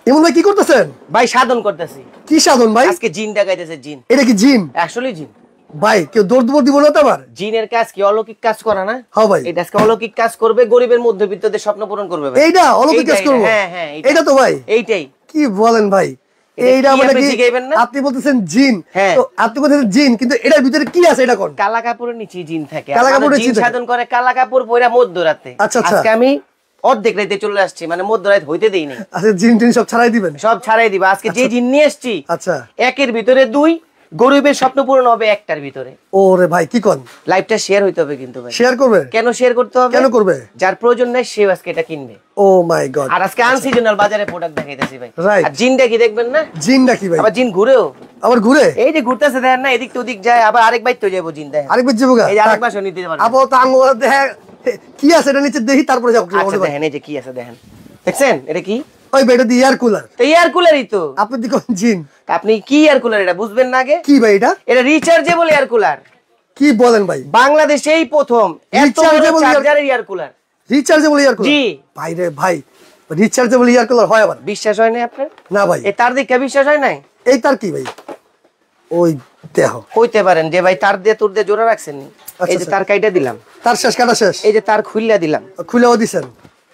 ইমন ভাই কি করতেছেন? ভাই সাধন করতেছি। কি সাধন ভাই? আজকে জিন দেখাইতেছে। জিন? এটা কি জিন? আসলে জিন ভাই। কেউ দৌড় দিব না তো আবার? জিনের কাজ কি অলৌকিক কাজ করা না? হ্যাঁ ভাই। এটা আজকে অলৌকিক কাজ করবে, গরিবের মধ্যবিত্তদের স্বপ্ন পূরণ করবে ভাই। এইটা অলৌকিক কাজ করব? হ্যাঁ হ্যাঁ এটা তো ভাই এইটাই। কি বলেন ভাই? এইটা মানে কি আপনি বলতেছেন জিন? তো আপনি বলতেছেন জিন, কিন্তু এটার ভিতরে কি আছে এটা কোন? কালা কাপড়ের নিচে জিন থাকে। কালা কাপড়ের জিন সাধন করে কালা কাপড় পরে মধ্যরাতে। আচ্ছা আচ্ছা। আজকে আমি অর্ধেক রাতে চলে আসছি, মানে মধ্যরাত হইতে দেই নাই। আচ্ছা, জিন টিন সব ছাড়াই দিবেন? সব ছাড়াই দিবা। আজকে যে জিন নিয়ে আসছি, আচ্ছা, একের ভিতরে 2, গরিবের স্বপ্ন পূরণ হবে একটার ভিতরে। ওরে ভাই কি কোন? লাইভটা শেয়ার হইতে হবে কিন্তু ভাই। শেয়ার করবে? কেন শেয়ার করতে হবে? কেন করবে? যার প্রয়োজন নাই সে আজকে এটা কিনবে। ও মাই গড। আর আজকে আনসিজনাল বাজারে প্রোডাক্ট দেখাইতেছি ভাই। রাইট। আর জিনটা কি দেখবেন না? জিনটা কি ভাই? আবার জিন ঘুরেও। আবার ঘুরে? এই যে ঘুরতেছে দেখেন না, এদিক তো ওদিক যায়, আবার আরেক বাইর তো যাবো জিন দেখেন। আরেকবার যাবো? এই যে আরেকবার শুনি দিতে পারবেন। আপাতত আঙ্গুল দেখে কি আছে এটা নিচে দেখি, তারপরে যাবো। আচ্ছা দেখেন এই যে কি আছে দেখেন। দেখছেন এটা কি? ওই বেটা দি এয়ার কুলার। তো এয়ার কুলারই তো। আপনি দি কোন জিন? আপনি কি এয়ার কুলার এটা বুঝবেন না আগে? কি ভাই এটা? এটা রিচার্জেবল এয়ার কুলার। কি বলেন ভাই? বাংলাদেশেই প্রথম এত বড় চার্জারের air cooler. Rechargeable air cooler? জি ভাই রে ভাই, রিচার্জেবল এয়ার কুলার হয় আবার? বিশ্বাস হয় না আপনার? না ভাই। এই তার দিকে বিশ্বাস হয় নাই? এই তার কি ভাই? ওই দেহ কইতে পারেন যে ভাই তার দিয়ে তোর দিয়ে জোড়া রাখছেন নি? এই যে তার কাইটা দিলাম। তার শেষ কাটা শেষ? এই যে তার খুইলা দিলাম। খুলেও দিছেন?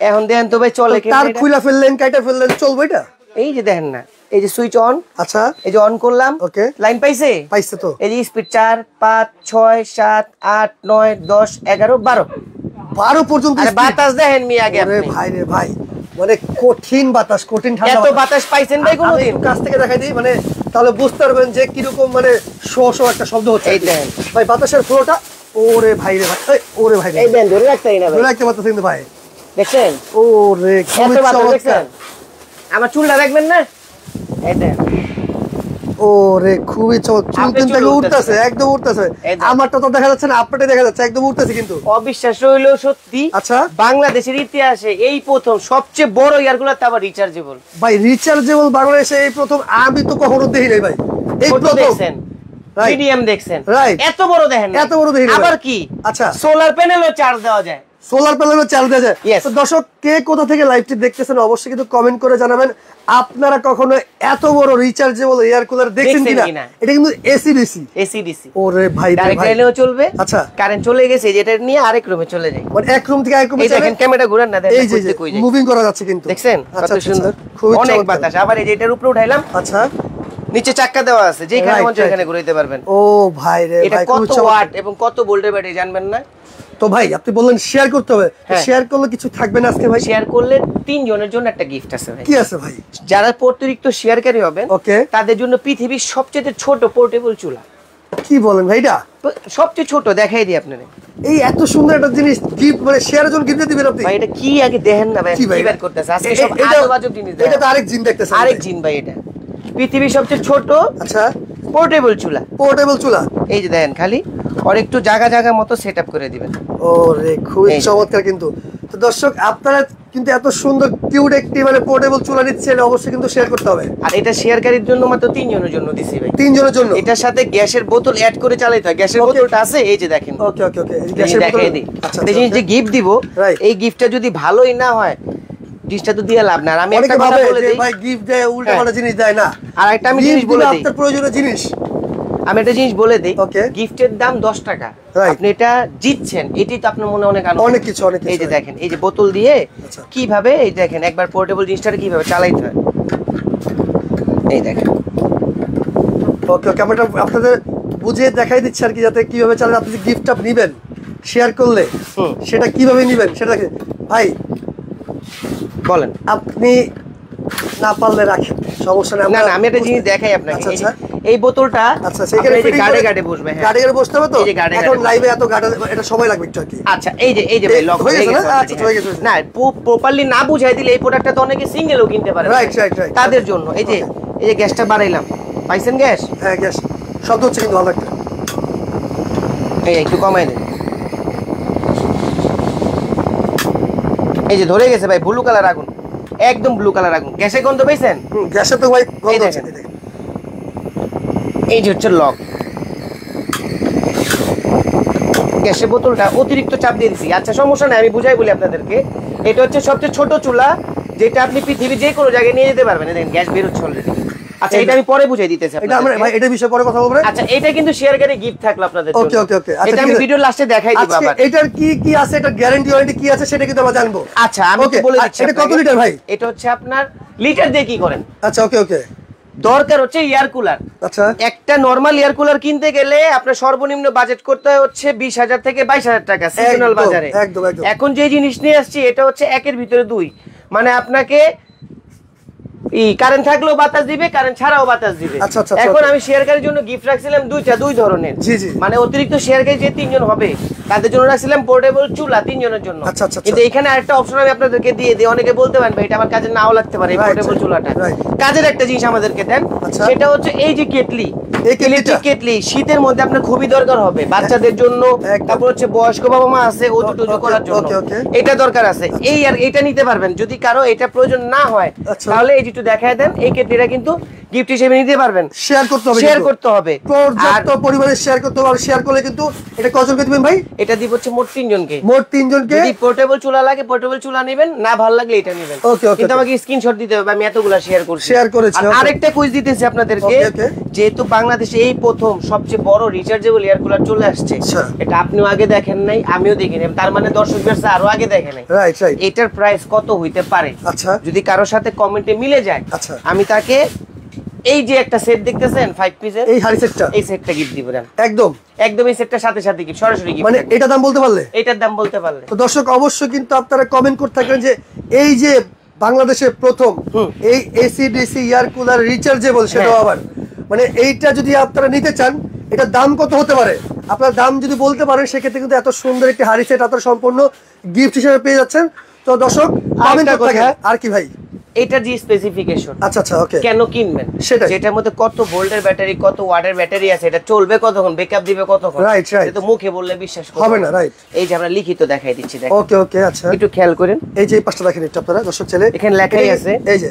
এখন দেখেন তো ভাই চলে কি? তার খুইলা ফেললেন, কাইটা ফেললেন, চলবে এটা? এই যে দেখেন না, এই যে সুইচ অন। আচ্ছা, এই যে অন করলাম। ওকে, লাইন পাইছে? পাইছে তো। এই যে স্পিড 4 5 6 7 8 9 10 11 12 12 পর্যন্ত। আরে বাতাস দেখেন মি আগে আপনি। ভাই রে ভাই, মানে কঠিন বাতাস, কঠিন ঠান্ডা। এত বাতাস পাইছেন ভাই কোনদিন? কাছ থেকে দেখাই দিই, মানে তাহলে বুঝতে পারবেন যে কিরকম মানে শো শো একটা শব্দ হচ্ছে। এই দেখেন ভাই বাতাসের ফ্লোটা। ওরে ভাই রে ভাই, ওরে ভাই, এই দেন ধরে রাখতেই না ভাই। ধরে রাখতে পারতেছেন কিন্তু ভাই। দেখছেন? ওরে এত বাতাস দেখছেন? আমার চুলটা দেখবেন না? এই দেন। ওরে খুবই চমৎকার। চুল কিন্তু উঠতেছে, একদম উঠতেছে। আমারটা তো দেখা যাচ্ছে না, আপনারটা দেখা যাচ্ছে, একদম উঠতেছে কিন্তু। অবিশ্বাস হইলেও সত্যি। আচ্ছা, বাংলাদেশের ইতিহাসে এই প্রথম সবচেয়ে বড় ইয়ারগুলো আবার রিচার্জেবল। ভাই রিচার্জেবল বাংলাদেশে এই প্রথম। আমি তো কখনো দেখি নাই ভাই, এই প্রথম। দেখছেন? মিডিয়াম দেখছেন? রাইট। এত বড় দেখেন? এত বড় দেখি। আবার কি? আচ্ছা, সোলার প্যানেলও চার্জ দেওয়া যায়। সোলার প্যানেলও চার্জ দেওয়া যায়। তো দর্শক কে কোথা থেকে লাইভটি দেখতেছেন অবশ্যই কিন্তু কমেন্ট করে জানাবেন। আপনারা কখনো এত বড় রিচার্জেবল এয়ার কুলার দেখছেন কিনা? এটা কিন্তু এসি ডিসি। AC DC. ওরে ভাই, ডাইরেক্ট লাইনেও চলবে। আচ্ছা, কারেন্ট চলে গেছে, যেটা নিয়ে আরেক রুমে চলে যায়। মানে এক রুম থেকে আরেক রুমে চলে। দেখেন ক্যামেরা ঘুরান না, দেখেন এই যে মুভিং করা যাচ্ছে কিন্তু। দেখছেন কত সুন্দর? খুবই অনেক বাতাস। আবার এই যে এটার উপরে উঠাইলাম। আচ্ছা, নিচে চাক্কা দেওয়া আছে, যেখানে মন চায় এখানে ঘুরাইতে পারবেন। ও ভাই রে ভাই, এটা কত ওয়াট এবং কত ভোল্টের ব্যাটারি জানবেন না? তো ভাই আপনি বললেন শেয়ার করতে হবে, শেয়ার করলে কিছু থাকবে না আজকে ভাই? শেয়ার করলে 3 জনের জন্য একটা গিফট আছে ভাই। কি আছে ভাই? যারা অতিরিক্ত শেয়ারকারী হবেন, ওকে, তাদের জন্য পৃথিবীর সবচেয়ে ছোট পোর্টেবল চুলা। কি বলেন ভাই? এটা সবচেয়ে ছোট, দেখাই দিই আপনাদের। এই এত সুন্দর একটা জিনিস গিফট, মানে শেয়ারের জন্য গিফট দিবেন আপনি? ভাই এটা কি আগে দেখেন না ভাই, কি বের করতেছে আজকে সব আজব জিনিস। এটা তো আরেক জিন দেখতেছেন। আরেক জিন ভাই। এটা পৃথিবীর সবচেয়ে ছোট, আচ্ছা, পোর্টেবল চুলা। পোর্টেবল চুলা। এই যে দেখেন, খালি আর একটু জায়গা জায়গা মতো সেটআপ করে দিবেন। ওরে খুবই চমৎকার কিন্তু। তো দর্শক আপনারা কিন্তু এত সুন্দর কিউট একটি মানে পোর্টেবল চুলা নিচ্ছেন, অবশ্যই কিন্তু শেয়ার করতে হবে। আর এটা শেয়ারকারীর জন্য মাত্র 3 জনের জন্য দিছি ভাই। 3 জনের জন্য? এটার সাথে গ্যাসের বোতল অ্যাড করে চালাতে হয়। গ্যাসের বোতলটা আছে, এই যে দেখেন। ওকে ওকে ওকে, গ্যাসের বোতল দেখাই দিই। আচ্ছা, এই যে গিফট দিব, এই গিফটটা যদি ভালোই না হয়, ডিশটা তো দিয়ে লাভ না। আর আমি একটা কথা বলে দেই ভাই, গিফট দেয় উল্টা পাল্টা জিনিস দেয় না। আর একটা আমি জিনিস বলে দেই, আপনার প্রয়োজনীয় জিনিস। আমি একটা জিনিস বলে দেই, গিফটের দাম 10 টাকা। আপনি এটা জিতছেন, এটাই তো আপনার মনে অনেক আনন্দ। অনেক কিছু, অনেক কিছু। এই যে দেখেন, এই যে বোতল দিয়ে কিভাবে, এই দেখেন একবার পোর্টেবল জিনিসটা কিভাবে চালাইতে হয়, এই দেখেন। ওকে ওকে, আমরা আপনাদের বুঝিয়ে দেখাই দিচ্ছি আর কি, যাতে কিভাবে চালান। আপনি যে গিফটটা নেবেন শেয়ার করলে, সেটা কিভাবে নেবেন সেটা দেখেন। ভাই বলেন, আপনি না পারলে রাখেন, সমস্যা নেই। না না, আমি একটা জিনিস দেখাই আপনাকে। এই বোতলটা সেখানে গাড়ে গাড়ে বসবে। হ্যাঁ, গাড়ে গাড়ে বসতে হবে তো। এখন লাইভে এত গাড়ে, এটা সময় লাগবে একটু আর কি। আচ্ছা, এই যে ভাই লক হয়ে গেছে। আচ্ছা, হয়ে গেছে। না, প্রপারলি না বুঝাই দিলে এই প্রোডাক্টটা তো অনেকে সিঙ্গেলও কিনতে পারে। রাইট রাইট রাইট, তাদের জন্য। এই যে গ্যাসটা বাড়াইলাম, পাইছেন গ্যাস? হ্যাঁ, গ্যাস শব্দ হচ্ছে কিন্তু ভালো একটা। এই একটু কমাই দেন। এই যে ধরে গেছে ভাই, ব্লু কালার আগুন, একদম ব্লু কালার আগুন। গ্যাসের গন্ধ পাইছেন? গ্যাসে তো ভাই গন্ধ হচ্ছে। এই যে হচ্ছে লক। গ্যাসের বোতলটা অতিরিক্ত চাপ দিয়ে দিছি। আচ্ছা সমস্যা নাই, আমি বুঝাই বলি আপনাদেরকে। এটা হচ্ছে সবচেয়ে ছোট চুলা, যেটা আপনি পৃথিবীর যে কোনো জায়গায় নিয়ে যেতে পারবেন। দেখেন গ্যাস বের হচ্ছে অলরেডি। আচ্ছা এটা আমি পরে বুঝাই দিতেছি এটা আমরা ভাই এটা বিষয়ে পরে কথা বলবো। আচ্ছা এটা কিন্তু শেয়ার গাড়ি গিফট থাকলো আপনাদের জন্য। ওকে ওকে ওকে। এটা আমি ভিডিওর লাস্টে দেখাই দিব আবার। এটার কি কি আছে, এটা গ্যারান্টি ওয়ারেন্টি কি আছে সেটা কিন্তু আমরা জানবো। আচ্ছা আমি তো বলে দিচ্ছি। এটা কত লিটার ভাই? এটা হচ্ছে আপনার লিটার দিয়ে কি করেন। আচ্ছা ওকে ওকে। দরকার হচ্ছে এয়ার কুলার। আচ্ছা একটা নরমাল এয়ার কুলার কিনতে গেলে আপনার সর্বনিম্ন বাজেট করতে হচ্ছে 20,000 থেকে 22,000 টাকা সিজনাল বাজারে। একদম একদম। এখন যে জিনিস নিয়ে আসছি এটা হচ্ছে একের ভিতরে দুই, মানে আপনাকে কারেন্ট থাকলেও বাতাস দিবে, কারেন্ট ছাড়াও বাতাস দিবে। আচ্ছা আচ্ছা। এখন আমি শেয়ার গাড়ির জন্য গিফট রাখছিলাম দুই ধরনের। জি জি। মানে অতিরিক্ত শেয়ার গাড়ি যে 3 জন হবে তাদের জন্য রাখছিলাম পোর্টেবল চুলা 3 জনের জন্য। আচ্ছা আচ্ছা। কিন্তু এখানে আরেকটা অপশন আমি আপনাদেরকে দিয়ে দিই। অনেকে বলতে পারেন ভাই এটা আমার কাজে নাও লাগতে পারে এই পোর্টেবল চুলাটা। কাজের একটা জিনিস আমাদেরকে দেন, সেটা হচ্ছে এই যে কেটলি। ইলেকট্রিক কেটলি শীতের মধ্যে আপনার খুবই দরকার হবে, বাচ্চাদের জন্য, তারপর হচ্ছে বয়স্ক বাবা মা আছে ওজু টুজু করার জন্য এটা দরকার আছে। এই আর এটা নিতে পারবেন। যদি কারো এটা প্রয়োজন না হয় তাহলে এই যেটু দেখায় দেন, এই কেটলিটা কিন্তু গিফট হিসেবে নিতে পারবেন। শেয়ার করতে হবে, শেয়ার করতে হবে, পর্যাপ্ত পরিমাণে শেয়ার করতে হবে। শেয়ার করলে কিন্তু এটা কতজনকে দিবেন ভাই? এটা দিব হচ্ছে মোট 3 জনকে। মোট 3 জনকে। যদি পোর্টেবল চুলা লাগে পোর্টেবল চুলা নেবেন, না ভালো লাগলে এটা নেবেন। ওকে ওকে। কিন্তু আমাকে স্ক্রিনশট দিতে হবে আমি এতগুলা শেয়ার করছি। শেয়ার করেছি। আরেকটা কুইজ দিতেছি আপনাদেরকে। যেহেতু বাংলাদেশে এই প্রথম সবচেয়ে বড় রিচার্জেবল এয়ার কুলার চলে আসছে, এটা আপনিও আগে দেখেন নাই আমিও দেখিনি, তার মানে দর্শকদের আরো আগে দেখেন নাই। Right right. এটার প্রাইস কত হইতে পারে? আচ্ছা যদি কারোর সাথে কমেন্টে মিলে যায়, আচ্ছা আমি তাকে এই যে একটা সেট দেখতেছেন 5 পিসের, এই হাড়ি সেটটা, এই সেটটা গিফট দিব। একদম একদম এই সেটটার সাথে সাথে গিফট, সরাসরি গিফট। মানে এটা দাম বলতে পারলে? এটার দাম বলতে পারলে। তো দর্শক অবশ্যই কিন্তু আপনারা কমেন্ট করতে থাকবেন যে এই যে বাংলাদেশে প্রথম এই এসিডিসি এয়ার কুলার রিচার্জেবল, সেটাও আবার মানে এইটা যদি আপনারা নিতে চান এটা দাম কত হতে পারে? আপনার দাম যদি বলতে পারেন সেক্ষেত্রে কিন্তু এত সুন্দর একটি হাড়ি সেট আপনারা সম্পূর্ণ গিফট হিসেবে পেয়ে যাচ্ছেন। তো দর্শক কমেন্ট করতে থাকেন। আর কি ভাই? এটা যে স্পেসিফিকেশন। আচ্ছা আচ্ছা ওকে। কেন কিনবেন সেটা, যেটার মধ্যে কত ভোল্টের ব্যাটারি, কত ওয়াটের ব্যাটারি আছে, এটা চলবে কতক্ষণ, ব্যাকআপ দিবে কতক্ষণ। Right right. এটা তো মুখে বললে বিশ্বাস হবে না। রাইট। এই যে আমরা লিখিত দেখাই দিচ্ছি দেখেন। ওকে ওকে আচ্ছা একটু খেয়াল করেন, এই যে এই পাঁচটা দেখেন একটু আপনারা দর্শক ছেলে, এখানে লেখাই আছে এই যে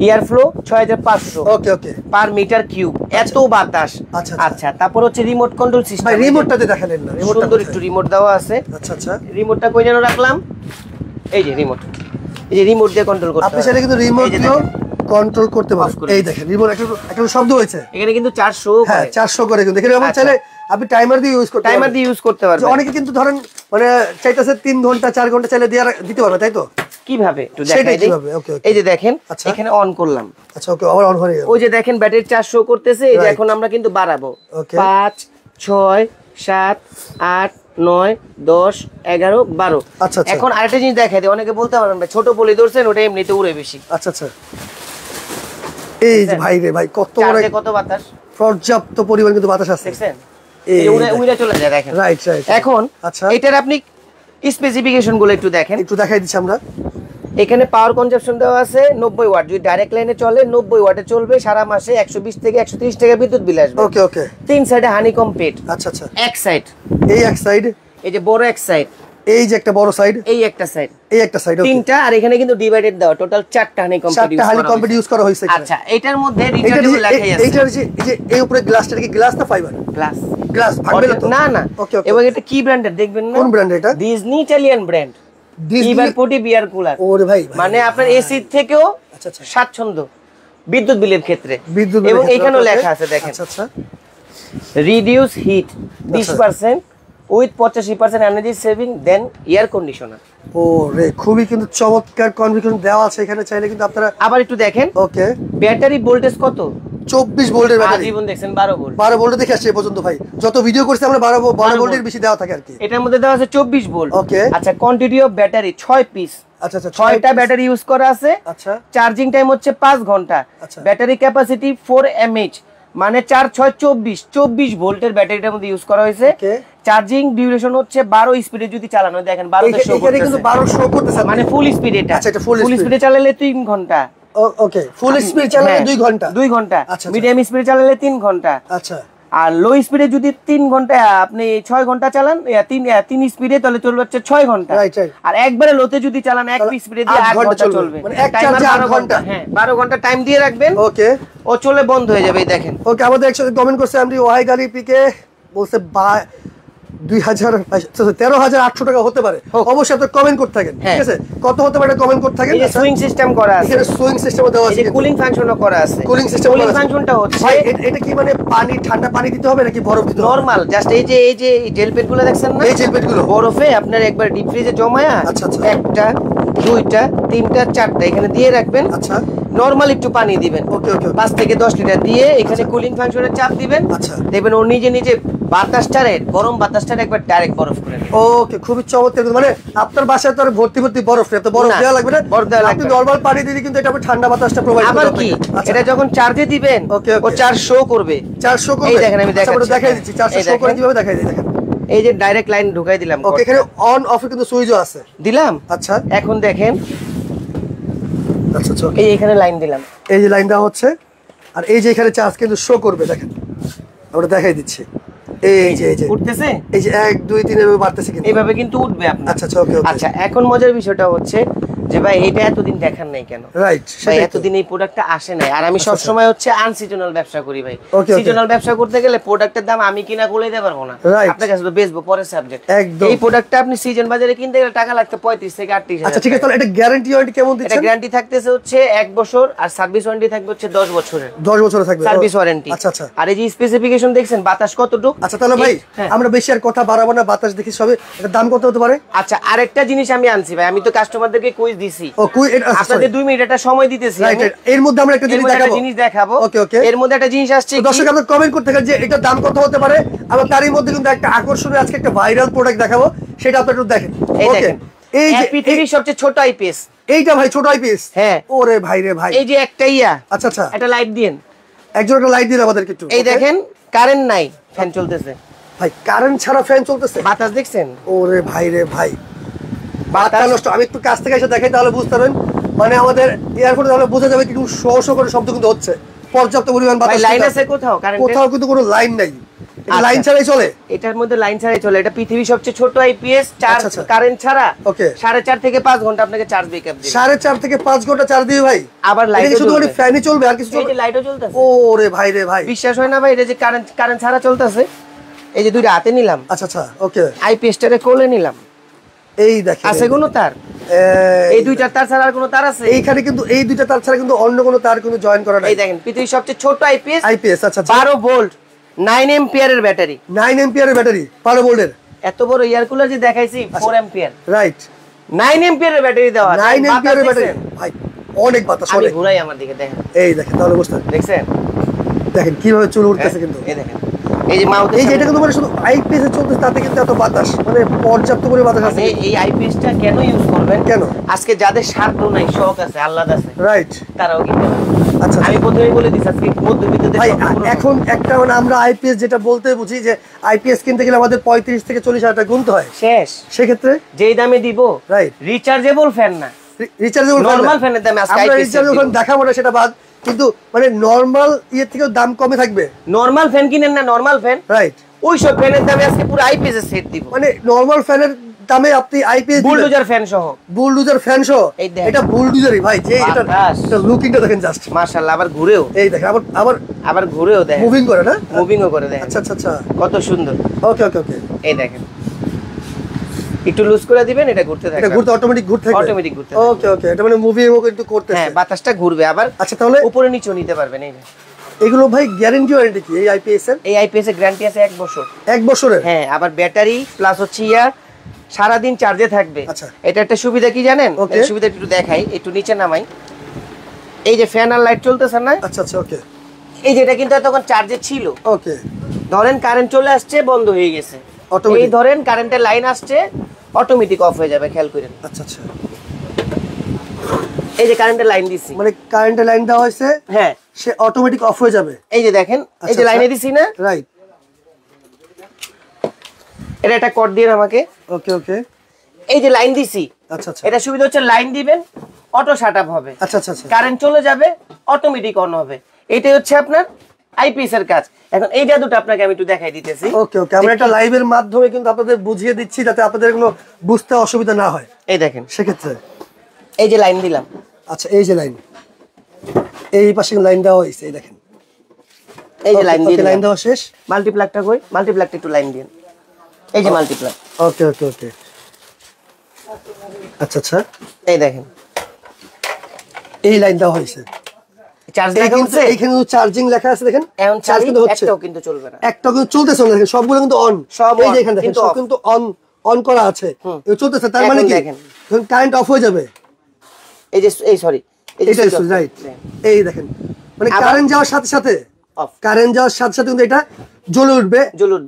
এয়ার ফ্লো 6500 ওকে ওকে পার মিটার কিউব, এত বাতাস। আচ্ছা আচ্ছা। তারপর হচ্ছে রিমোট কন্ট্রোল সিস্টেম। ভাই রিমোটটাতে দেখালেন না, রিমোটটা সুন্দর একটু রিমোট দেওয়া আছে। আচ্ছা আচ্ছা। রিমোটটা কই যেন রাখলাম, এই যে রিমোট, এই যে রিমোট দিয়ে কন্ট্রোল করতে আপনি সেটা কিন্তু রিমোট দিয়ে কন্ট্রোল করতে পারেন। এই দেখেন রিমোট একটা শব্দ হয়েছে এখানে কিন্তু 400 হ্যাঁ 400 করে কিন্তু এখানে আমরা চাইলে আপনি টাইমার দিয়ে ইউজ করতে টাইমার দিয়ে ইউজ করতে পারবেন। অনেকে কিন্তু ধরেন মানে চাইতেছে 3 ঘন্টা 4 ঘন্টা চাইলে দিতে পারবে, তাই তো? কিভাবে একটু দেখাই দেই। এই যে দেখেন এখানে অন করলাম। আচ্ছা ওকে আবার অন হয়ে গেল। ওই যে দেখেন ব্যাটারি 400 করতেছে। এই যে এখন আমরা কিন্তু বাড়াবো 5 6 7 8 9 10 11 12। আচ্ছা এখন আরেকটা জিনিস দেখাই দিই। অনেকে বলতে পারেন ভাই ছোট পলি ধরছেন ওটা এমনিতে উড়ে বেশি। আচ্ছা আচ্ছা। এই যে ভাই রে ভাই কত কত বাতাস, পর্যাপ্ত পরিমাণ কিন্তু বাতাস আছে দেখছেন, এই উড়ে চলে যায় দেখেন। Right right. এখন আচ্ছা এটার আপনি স্পেসিফিকেশন গুলো একটু দেখেন, একটু দেখাই দিচ্ছি আমরা। এখানে পাওয়ার কনজাম্পশন দেওয়া আছে 90 ওয়াট। যদি ডাইরেক্ট লাইনে চলে 90 ওয়াটে চলবে, সারা মাসে 120 থেকে 130 টাকা বিদ্যুৎ বিল আসবে। ওকে ওকে। তিন সাইডে হানিকম পেট। আচ্ছা আচ্ছা। এক সাইড, এই এক সাইড, এই যে বড় এক সাইড, এই যে একটা বড় সাইড, এই একটা সাইড, এই একটা সাইড, তিনটা। আর এখানে কিন্তু ডিভাইডেড দেওয়া, টোটাল 4টা হানিকম ইউজ করা হয়েছে। আচ্ছা এটার মধ্যে রিচার্জেবল লেখাই আছে। এইটার যে এই উপরে গ্লাসটা কি গ্লাস না ফাইবার? গ্লাস। গ্লাস ভাঙবে না তো? না না। ওকে ওকে। এবং এটা কি ব্র্যান্ডের দেখবেন না? কোন ব্র্যান্ড এটা? Disney Italian brand. ইভার পোর্টি বিয়ার কুলার। ওরে ভাই মানে আপনার এসি থেকেও স্বাচ্ছন্দ্য বিদ্যুৎ বিলের ক্ষেত্রে। এবং এখানেও লেখা আছে দেখেন, আচ্ছা আচ্ছা, reduce heat 20% with 85% energy saving than air conditioner. ওরে খুবই কিন্তু চমৎকার কনফিগারেশন দেওয়া আছে এখানে, চাইলে কিন্তু আপনারা আবার একটু দেখেন। ওকে। ব্যাটারি ভোল্টেজ কত? 24 ভোল্টের ব্যাটারি। জীবন দেখছেন 12 ভোল্ট। 12 ভোল্ট দেখে আসছে এই পর্যন্ত ভাই। যত ভিডিও করছি আমরা 12 ভোল্টের বেশি দেওয়া থাকে আর কি। এটার মধ্যে দেওয়া আছে 24 ভোল্ট। ওকে। আচ্ছা কোয়ান্টিটি অফ ব্যাটারি 6 পিস। আচ্ছা আচ্ছা, 6টা ব্যাটারি ইউজ করা আছে। আচ্ছা। চার্জিং টাইম হচ্ছে 5 ঘন্টা। ব্যাটারি ক্যাপাসিটি 4 mAh, মানে 4 6 24 ভোল্টের ব্যাটারিটার মধ্যে ইউজ করা হয়েছে। চার্জিং ডিউরেশন হচ্ছে 12 স্পিডে যদি চালানো, দেখেন 12 তে শো করতেছে, কিন্তু 12 শো করতেছে, মানে ফুল স্পিড এটা। আচ্ছা এটা ফুল স্পিডে চালালে 3 ঘন্টা। ওকে, ফুল স্পিড চালালে 2 ঘন্টা। 2 ঘন্টা। মিডিয়াম স্পিডে চালালে 3 ঘন্টা। আচ্ছা। আর লো স্পিডে যদি 3 ঘন্টা আপনি 6 ঘন্টা চালান, 3 স্পিডে তাহলে চলবে হচ্ছে 6 ঘন্টা। আর একবারে লোতে যদি চালান 1 স্পিডে দিয়ে 8 ঘন্টা চলবে, মানে এক চার্জে 8 ঘন্টা। হ্যাঁ 12 ঘন্টা টাইম দিয়ে রাখবেন। ওকে। ও চলে বন্ধ হয়ে যাবে, দেখেন। ওকে, আমাদের একসাথে কমেন্ট করছে আমরা ওয়াই গাড়ি পিকে বলছে 13,800 টাকা হতে পারে। অবশ্যই আপনি কমেন্ট করতে থাকেন, ঠিক আছে? কত হতে পারে কমেন্ট করতে থাকেন। এই যে সুইং সিস্টেম করা আছে, এখানে সুইং সিস্টেম দেওয়া আছে, এই যে কুলিং ফাংশনও করা আছে। কুলিং সিস্টেম ফাংশনটা হচ্ছে ভাই এটা কি মানে পানি, ঠান্ডা পানি দিতে হবে নাকি বরফ দিতে হবে? নরমাল জাস্ট এই যে জেল পেট গুলো দেখছেন না, এই জেল পেট গুলো বরফে আপনার একবার ডিপ ফ্রিজে জমায়া, আচ্ছা আচ্ছা, একটা দুইটা তিনটা চারটা এখানে দিয়ে রাখবেন। আচ্ছা, নরমাল একটু পানি দিবেন, ওকে ওকে, 5 থেকে 10 লিটার দিয়ে এখানে কুলিং ফাংশনের চাপ দিবেন। আচ্ছা, দেখবেন ও নিজে নিজে বাতাসটারে, গরম বাতাসটারে একবার ডাইরেক্ট বরফ করে নেবে। ওকে, খুবই চমৎকার। মানে আপনার বাসায় তো আর ভর্তি ভর্তি বরফ নেই, তো বরফ দেওয়া লাগবে না, বরফ দেওয়া লাগবে আপনি নরমাল পানি দিয়ে কিন্তু এটা ঠান্ডা বাতাসটা প্রোভাইড করবে। আবার কি এটা যখন চার্জে দিবেন ও চার্জ শো করবে, 400 করবে। এই দেখেন আমি দেখাচ্ছি, দেখাই দিচ্ছি 400 শো করে কিভাবে দেখাই দিই, দেখেন এই যে ডাইরেক্ট লাইন ঢুকাই দিলাম। ওকে, এখানে অন অফ এর কিন্তু সুইচও আছে দিলাম। আচ্ছা, এখন দেখেন, আচ্ছা আচ্ছা, এই এখানে লাইন দিলাম, এই যে লাইন দেওয়া হচ্ছে, আর এই যে এখানে চার্জ কিন্তু শো করবে, দেখেন আমরা দেখাই দিচ্ছি। এই যে উঠতেছে, এই যে 1 2 3 এভাবে বাড়তেছে, কিন্তু এইভাবে কিন্তু উঠবে আপনার। আচ্ছা আচ্ছা, ওকে ওকে। আচ্ছা, এখন মজার বিষয়টা হচ্ছে যে ভাই এটা এতদিন দেখার নাই কেন? রাইট, ভাই এতদিন এই প্রোডাক্টটা আসে নাই। আর আমি সব সময় হচ্ছে আনসিজনাল ব্যবসা করি ভাই। সিজনাল ব্যবসা করতে গেলে প্রোডাক্টের দাম আমি কিনা বলে দিতে পারবো না, আপনার কাছে তো বেচবো পরের সাবজেক্ট। এই প্রোডাক্টটা আপনি সিজন বাজারে কিনতে গেলে টাকা লাগতে 35 থেকে 38 হাজার। আচ্ছা ঠিক আছে, তাহলে এটা গ্যারান্টি ওয়ারেন্টি কেমন দিচ্ছেন? এটা গ্যারান্টি থাকতেছে হচ্ছে 1 বছর, আর সার্ভিস ওয়ারেন্টি থাকবে হচ্ছে 10 বছরের। 10 বছরের থাকবে সার্ভিস ওয়ারেন্টি। আচ্ছা আচ্ছা, আর এই যে স্পেসিফিকেশন দেখছেন বাতাস কতটুকু। আচ্ছা তাহলে ভাই আমরা বেশি আর কথা বাড়াবো না, বাতাস দেখি সবে, এটা দাম কত হতে পারে? আচ্ছা, আরেকটা জিনিস আমি আনছি ভাই, আমি তো কাস্টমারদেরকে কুইজ দিছি। ও কুইজ, আপনাদের 2 মিনিট একটা সময় দিতেছি, এর মধ্যে আমরা একটা জিনিস দেখাবো। ওকে ওকে, এর মধ্যে একটা জিনিস আসছে, দর্শক আপনারা কমেন্ট করতে থাকেন যে এটা দাম কত হতে পারে। আমরা তারই মধ্যে কিন্তু একটা আকর্ষণীয় আজকে একটা ভাইরাল প্রোডাক্ট দেখাবো, সেটা আপনারা একটু দেখেন। ওকে, এই যে পৃথিবীর সবচেয়ে ছোট আইপিএস, এইটা ভাই ছোট আইপিএস। হ্যাঁ, ওরে ভাই রে ভাই, এই যে একটা আচ্ছা আচ্ছা, একটা লাইট দিন, একজন একটা লাইট দিন আমাদেরকে একটু। এই দেখেন কারেন্ট নাই, ফ্যান চলতেছে ভাই, কারেন্ট ছাড়া ফ্যান চলতেছে, বাতাস দেখছেন? ওরে ভাই রে ভাই, বাতাস নষ্ট। আমি একটু কাছ থেকে এসে দেখাই তাহলে বুঝতে পারবেন, মানে আমাদের এয়ারপোর্টে তাহলে বোঝা যাবে কিন্তু শো করে শব্দ কিন্তু হচ্ছে, পর্যাপ্ত পরিমাণ বাতাস। লাইন আছে কোথাও? কোথাও কিন্তু কোনো লাইন নাই, লাইন ছাড়াই চলে। এটার মধ্যে লাইন ছাড়াই চলে, এটা পৃথিবীর সবচেয়ে ছোট আইপিএস, চার্জ কারেন্ট ছাড়া। ওকে, 4.5 থেকে 5 ঘন্টা আপনাকে চার্জ ব্যাকআপ দিবে। 4.5 থেকে 5 ঘন্টা চার্জ দিবে ভাই। আবার লাইট শুধু মানে ফ্যানই চলবে আর কিছু চলবে? এই যে লাইটও চলতেছে। ওরে ভাই রে ভাই, বিশ্বাস হয় না ভাই, এটা যে কারেন্ট ছাড়া চলতেছে। এই যে দুইটা হাতে নিলাম, আচ্ছা আচ্ছা, ওকে, আইপিএসটারে কোলে নিলাম, এই দেখেন আছে কোনো তার? এই দুইটা তার ছাড়া আর কোনো তার আছে? এইখানে কিন্তু এই দুইটা তার ছাড়া কিন্তু অন্য কোনো তার কোনো জয়েন করা নাই। এই দেখেন পৃথিবীর সবচেয়ে ছোট আইপিএস। আচ্ছা 12 ভোল্ট 9 এম্পিয়ারের ব্যাটারি, 9 এম্পিয়ারের ব্যাটারি, 12 ভোল্টের। এত বড় এয়ার কুলার যে দেখাইছি 4 এম্পিয়ার, রাইট, 9 এম্পিয়ারের ব্যাটারি দেওয়া, 9 এম্পিয়ারের ব্যাটারি ভাই, অনেক বাতাস। আমি ঘুরাই আমার দিকে, দেখেন এই দেখেন তাহলে বুঝতে দেখছেন, দেখেন কিভাবে চুল উঠতেছে কিন্তু। এই দেখেন, এই যে মাউথ, এই যে এটা কিন্তু মানে শুধু আইপিএস এ চলতেছে, তাতে কিন্তু এত বাতাস, মানে পর্যাপ্ত পরিমাণ বাতাস আছে। এই আইপিএসটা কেন ইউজ করবেন? কেন? আজকে যাদের স্বার্থ নাই, শখ আছে, আহ্লাদ আছে, রাইট, তারাও কিনতে পারে। আচ্ছা, আমি প্রথমেই বলে দিচ্ছি আজকে মধ্যবিত্তদের ভাই এখন একটা মানে আমরা আইপিএস যেটা বলতে বুঝি যে আইপিএস কিনতে গেলে আমাদের 35 থেকে 40 হাজার টাকা গুনতে হয় শেষ। সেক্ষেত্রে যেই দামে দিব, রাইট, রিচার্জেবল ফ্যান না, রিচার্জেবল নরমাল ফ্যানের দামে আজকে আমরা রিচার্জেবল ফ্যান দেখাবো না, সেটা বাদ, কিন্তু মানে নরমাল ইয়ে থেকে দাম কমে থাকবে। নরমাল ফ্যান কিনেন না, নরমাল ফ্যান, রাইট, ওই সব ফ্যানের দামে আজকে পুরো আইপিএস এর সেট দিব, মানে নরমাল ফ্যানের দামে আপনি আইপিএস বুলডোজার ফ্যান সহ, বুলডোজার ফ্যান সহ। এটা বুলডোজারই ভাই, যে এটা লুকিংটা দেখেন জাস্ট, মাশাআল্লাহ। আবার ঘুরেও, এই দেখেন, আবার ঘুরেও দেখেন, মুভিং করে না, মুভিংও করে দেখেন। আচ্ছা আচ্ছা আচ্ছা, কত সুন্দর। ওকে ওকে ওকে, এই দেখেন, একটু লুজ করে দিবেন, এটা ঘুরতে থাকবে, এটা ঘুরতে অটোমেটিক ঘুরতে থাকবে, অটোমেটিক ঘুরতে। ওকে ওকে, এটা মানে মুভিংও কিন্তু করতেছে। হ্যাঁ, বাতাসটা ঘুরবে আবার। আচ্ছা তাহলে উপরে নিচে নিতে পারবেন। এই যে এগুলো ভাই গ্যারান্টি ওয়ারেন্টি কি এই আইপিএস এর? এই আইপিএস এর গ্যারান্টি আছে 1 বছর। 1 বছরের? হ্যাঁ, আবার ব্যাটারি প্লাস হচ্ছে সারাদিন চার্জে থাকবে। আচ্ছা, এটা একটা সুবিধা কি জানেন? এই সুবিধা একটু দেখাই, একটু নিচে নামাই। এই যে ফ্যান আর লাইট চলতেছে না? আচ্ছা আচ্ছা, ওকে, এই যে এটা কিন্তু তখন চার্জে ছিল। ওকে, ধরেন কারেন্ট চলে আসছে, বন্ধ হয়ে গেছে, এই ধরেন কারেন্টের লাইন আসছে, অটোমেটিক অফ হয়ে যাবে, খেয়াল করেন। আচ্ছা আচ্ছা, এই যে কারেন্টের লাইন দিছি, মানে কারেন্টের লাইন দেওয়া হয়েছে, হ্যাঁ, সে অটোমেটিক অফ হয়ে যাবে। এই যে দেখেন, এই যে লাইনে দিছি না, রাইট, এটা একটা কোড দিন আমাকে। ওকে ওকে, এই যে লাইন দিছি, আচ্ছা আচ্ছা, এটা সুবিধা হচ্ছে লাইন দিবেন, অটো শাট আপ হবে। আচ্ছা আচ্ছা, কারেন্ট চলে যাবে, অটোমেটিক অন হবে। এটাই হচ্ছে আপনার আইপিএস এর কাজ। এখন এই জাদুটা আপনাকে আমি একটু দেখাই দিতেছি। ওকে ওকে, আমরা একটা লাইভের মাধ্যমে কিন্তু আপনাদের বুঝিয়ে দিচ্ছি যাতে আপনাদের কোনো বুঝতে অসুবিধা না হয়। এই দেখেন, সেক্ষেত্রে এই যে লাইন দিলাম, আচ্ছা, এই যে লাইন, এই পাশে লাইন দেওয়া হয়েছে, এই দেখেন, এই যে লাইন দিয়ে লাইন দেওয়া শেষ। মাল্টিপ্লাগটা কই? মাল্টিপ্লাগটা একটু লাইন দিন। এই যে মাল্টিপ্লাই। ওকে ওকে ওকে, আচ্ছা আচ্ছা, এই দেখেন এই লাইন দেওয়া হয়েছে, চার্জ লেখা হচ্ছে, এইখানে চার্জিং লেখা আছে দেখেন, এখন চার্জ কিন্তু হচ্ছে, একটাও কিন্তু চলবে না, একটাও কিন্তু চলতেছে না, দেখেন সবগুলো কিন্তু অন, সব এই যে এখানে দেখেন সব কিন্তু অন অন করা আছে, এটা চলতেছে, তার মানে কি যখন কারেন্ট অফ হয়ে যাবে, এই যে এই সরি এটা রাইট, এই দেখেন মানে কারেন্ট যাওয়ার সাথে সাথে কারেন্ট যাওয়ার সাথে সাথে কিন্তু এটা জ্বলে উঠবে,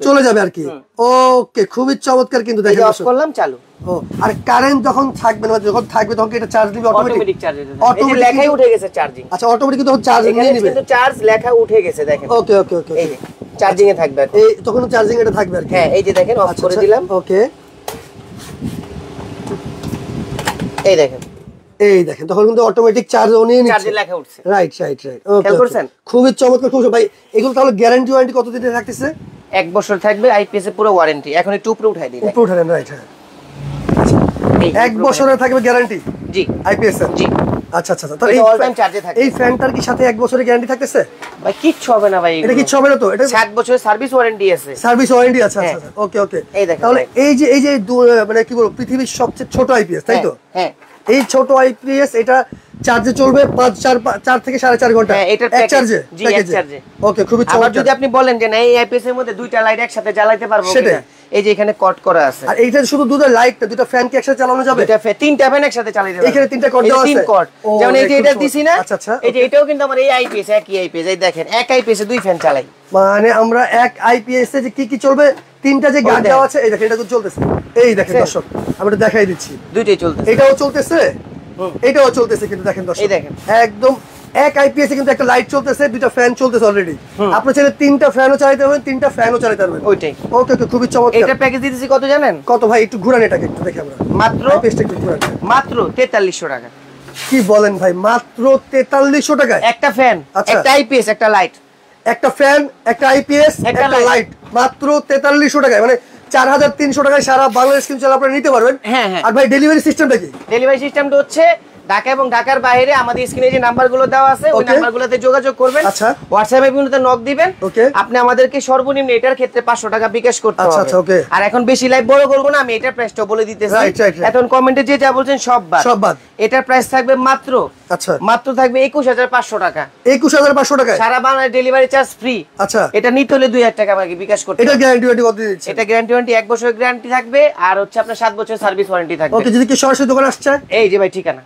চলে যাবে আর কি। ওকে, খুবই চমৎকার কিন্তু দেখেন, অফ করলাম চালু। ও, আর কারেন্ট যখন থাকবে না, যখন থাকবে তখন এটা চার্জ নিবে অটোমেটিক চার্জ, অটোমেটিক লেখাই উঠে গেছে চার্জিং। আচ্ছা, অটোমেটিক কিন্তু চার্জ নিয়ে নেবে, কিন্তু চার্জ লেখা উঠে গেছে দেখেন। ওকে ওকে ওকে, এই যে চার্জিং এ থাকবে, এই তখন চার্জিং এটা থাকবে আর কি। হ্যাঁ, এই যে দেখেন অফ করে দিলাম, ওকে, এই দেখেন, এই দেখেন তখন কিন্তু অটোমেটিক চার্জ নিয়ে নিচ্ছে, চার্জে লেখা উঠছে, রাইট রাইট রাইট। ওকে, খেয়াল করছেন? খুবই চমৎকার, খুব ভাই। এগুলো তাহলে গ্যারান্টি ওয়ারেন্টি কত দিনে থাকতেছে? 1 বছর থাকবে, আইপিএস এর পুরো ওয়ারেন্টি। এখন একটু উপরে উঠাই দিই, উপরে উঠালেন, রাইট, হ্যাঁ, 1 বছরের থাকবে গ্যারান্টি, জি আইপিএস এর, জি। আচ্ছা আচ্ছা, তাহলে অল টাইম চার্জে থাকে। এই ফ্যানটার কি সাথে 1 বছরের গ্যারান্টি থাকতেছে? ভাই কিচ্ছু হবে না ভাই, এটা কিচ্ছু হবে না তো? এটা 7 বছরের সার্ভিস ওয়ারেন্টি আছে, সার্ভিস ওয়ারেন্টি আছে, আচ্ছা আচ্ছা, ওকে ওকে। তাহলে এই যে মানে কি বলবো, পৃথিবীর সবচেয়ে ছোট আইপিএস, তাই তো? হ্যাঁ, এই ছোট আইপিএস, এটা চার্জে চলবে 4 থেকে 4.5 ঘন্টা, এক চার্জে, জি এক চার্জে। ওকে, খুবই চমৎকার। আবার যদি আপনি বলেন যে না এই আইপিএস এর মধ্যে দুইটা লাইট একসাথে জ্বালাইতে পারবো কিনা, এই যে এখানে কট করা আছে। আর এইটা শুধু দুটো লাইট না, দুটো ফ্যান কি একসাথে চালানো যাবে? দুটো ফ্যান, তিনটা ফ্যান একসাথে চালাতে পারবো। এখানে 3টা কট দেওয়া আছে, 3 কট, যেমন এই যে এটা দিছি না, আচ্ছা আচ্ছা, এই যে এটাও কিন্তু আমার এই আইপিএস, একই আইপিএস, এই দেখেন এক আইপিএস এ 2 ফ্যান চালাই। মানে আমরা এক আইপিএস এ যে কি কি চলবে, 3টা যে গার্ড দেওয়া আছে, এই দেখেন এটা কিন্তু চলতেছে, এই দেখেন দর্শক, আমি এটা দেখাই দিচ্ছি, দুইটাই চলতেছে, এটাও চলতেছে, এটাও চলতেছে, কিন্তু দেখেন দর্শক, এই দেখেন একদম এক আইপিএস এ কিন্তু একটা লাইট চলতেছে, দুটো ফ্যান চলতেছে অলরেডি। আপনি চাইলে 3টা ফ্যানও চালাতে পারবেন, 3টা ফ্যানও চালাতে পারবেন, ওইটাই। ওকে ওকে, খুবই চমৎকার। এটা প্যাকেজ দিতেছি কত জানেন? কত ভাই? একটু ঘুরান এটাকে, একটু দেখি আমরা, মাত্র আইপিএসটা একটু ঘুরান। মাত্র 4300 টাকা। কি বলেন ভাই, মাত্র 4300 টাকায় একটা ফ্যান, আচ্ছা, একটা আইপিএস, একটা লাইট, একটা ফ্যান, একটা আইপিএস, একটা লাইট, মাত্র 4300 টাকায়, মানে 4300 টাকায় সারা বাংলাদেশ কিন্তু আপনারা নিতে পারবেন। হ্যাঁ হ্যাঁ। আর ভাই ডেলিভারি সিস্টেমটা কি? ডেলিভারি সিস্টেমটা হচ্ছে ঢাকা এবং ঢাকার বাইরে আমাদের স্ক্রিনে যে নাম্বারগুলো দেওয়া আছে, ওই নাম্বারগুলোতে যোগাযোগ করবেন, আচ্ছা, হোয়াটসঅ্যাপে বিন্দুতে নক দিবেন, ওকে, আপনি আমাদেরকে সর্বনিম্ন এটার ক্ষেত্রে 500 টাকা বিকাশ করতে হবে। আচ্ছা ওকে। আর এখন বেশি লাইভ বড় করব না, আমি এটার প্রাইসটা বলে দিতেছি। এখন কমেন্টে যে যা বলছেন সব বাদ, এটার প্রাইস থাকবে মাত্র, আচ্ছা, মাত্র থাকবে 21500 টাকা, 21500 টাকা, সারা বাংলাদেশ ডেলিভারি চার্জ ফ্রি। আচ্ছা, এটা নিতে হলে 2000 টাকা আমাকে বিকাশ করতে হবে। এটা গ্যারান্টি কত দিচ্ছেন? এটা গ্যারান্টি 1 বছরের গ্যারান্টি থাকবে, আর হচ্ছে আপনার 7 বছরের সার্ভিস ওয়ারেন্টি থাকবে। ওকে, যদি কি সরাসরি দোকানে আসছে, এই যে ভাই ঠিকানা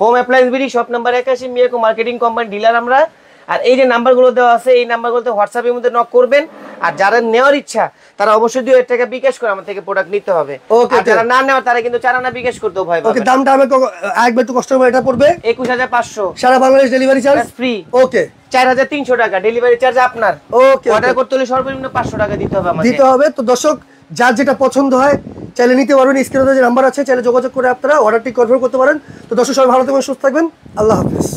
home appliance BD, shop number 81, Miyako marketing company dealer আমরা। আর এই যে নাম্বারগুলো দেওয়া আছে, এই নাম্বারগুলোতে হোয়াটসঅ্যাপের মধ্যে নক করবেন। আর যারা নেওয়ার ইচ্ছা তারা অবশ্যই 2000 টাকা বিকাশ করে আমার থেকে প্রোডাক্ট নিতে হবে। আর যারা না নেওয়ার তারা কিন্তু চারানা বিকাশ করতেও ভয় পাবে। ওকে, দামটা আমি একবার একটু কষ্ট করে, এটা পড়বে 21500, সারা বাংলাদেশ ডেলিভারি চার্জ ফ্রি। ওকে, 4300 টাকা ডেলিভারি চার্জ আপনার। ওকে, অর্ডার করতে হলে সর্বনিম্ন 500 টাকা দিতে হবে আমাকে, দিতে হবে। তো দর্শক, যার যেটা পছন্দ হয় চাইলে নিতে পারবেন, স্ক্রিনে যে নাম্বার আছে চাইলে যোগাযোগ করে আপনারা অর্ডারটি কনফার্ম করতে পারেন। তো দর্শক, সবাই ভালো থাকবেন, সুস্থ থাকবেন, আল্লাহ হাফেজ।